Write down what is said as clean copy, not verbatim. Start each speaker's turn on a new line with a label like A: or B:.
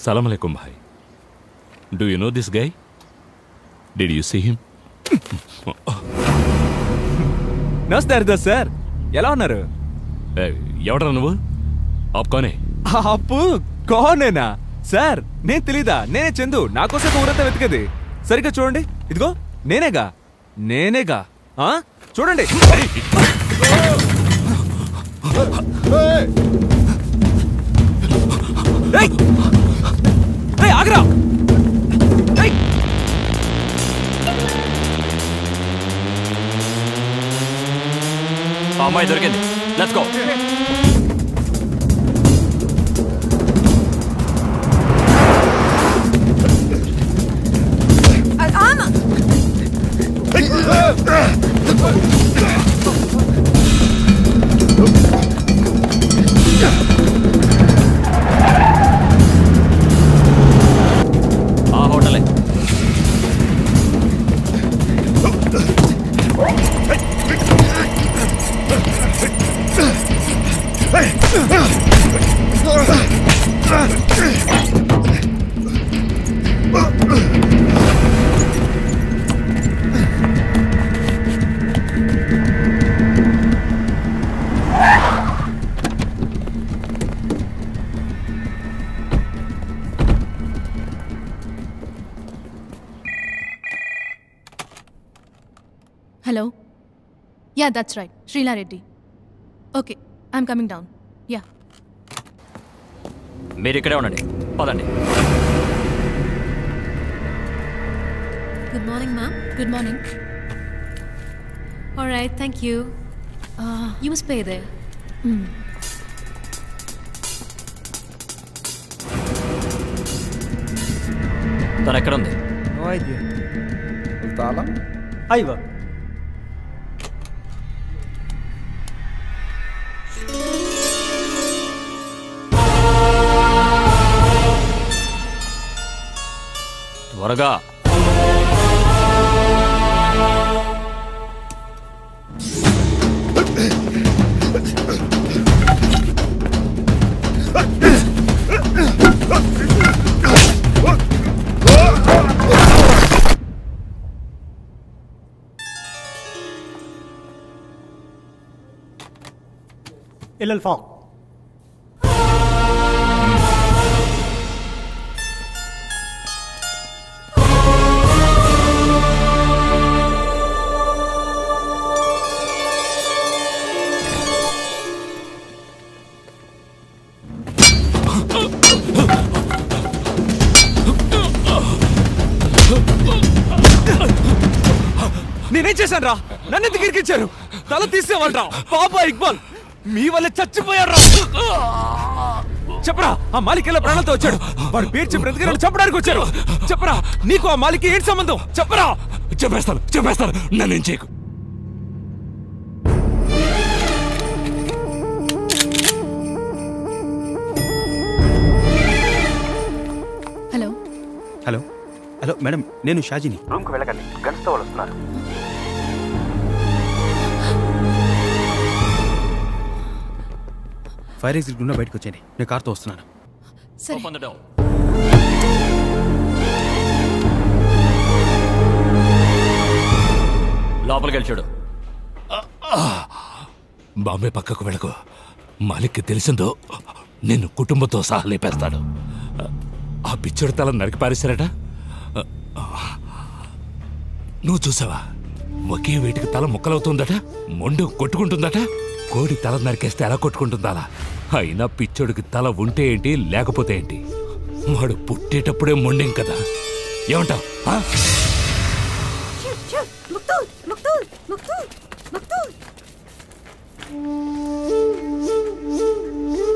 A: Salam alaikum, bhai. Do you know this guy? Did you see him?
B: నమస్తే Haridas sir, ఎలా ఉన్నారు?
A: ఎవడరా నువ్వు? ఆప్ కోనే?
B: అప్పు కోనేనా సార్? నేను తెలీదా? నేనే చందు. నాకోసం ఊరంతా వెతికేది. సరిగ్గా చూడండి, ఇదిగో నేనేగా. చూడండి. ఆగ్రా.
A: అమ్మాయి దొరికింది. Let's go. ఆ హోటలే.
C: Hello? Yeah, that's right. Srila Reddy. Okay, I'm coming down. Yeah.
A: మీరు ఇక్కడే ఉండండి, పదండి.
D: Good morning, ma'am.
C: Good morning.
D: All right, thank you. You must pay there.
A: తను ఎక్కడ ఉంది?
E: No idea. Tala? Aiva.
A: త్వరగా.
E: إلى الفوق.
B: నేనేం చేశాను రా? నన్ను ఎందుకు ఇరికించారు? తల తీసేవాళ్ళరా బాబా ఇక్బాల్. మీ వల్ల చచ్చిపోయారా? చెప్పరా, ఆ మాలిక్ ఎలా ప్రాణాలతో వచ్చాడు? వాడు పేరు చెప్పి బ్రతికి చెప్పడానికి వచ్చారు. చెప్పరా, నీకు ఆ మాలిక్ ఏంటి సంబంధం? చెప్పరా.
A: చెప్పేస్తాను, నన్నేం చేయకు.
C: హలో
E: హలో హలో మేడం, నేను షాజీని. రూమ్కి వెళ్ళకండి, గన్స్తో వాళ్ళు వస్తున్నారు. ఫైర్ ఎగ్జిట్ గుండా బయటకు వచ్చేయండి, నేను కార్తో వస్తున్నాను.
C: సరే.
A: లోపలికి వెళ్ళి చూడు. బాంబే పక్కకు వెళ్ళకు. మాలిక్కి తెలిసిందో నిన్ను కుటుంబంతో సహా లేపేస్తాడు. ఆ పిచ్చడి తల నరికి పారేశారట. నువ్వు చూసావా? ఒకే వేటికి తల ముక్కలవుతుందట, మొండు కొట్టుకుంటుందట. కోడి తల నరికేస్తే ఎలా కొట్టుకుంటుందా? అయినా పిచ్చోడికి తల ఉంటే ఏంటి, లేకపోతే ఏంటి? వాడు పుట్టేటప్పుడే మొండేం కదా. ఏమంటావు?
D: Shoot! Maqtool!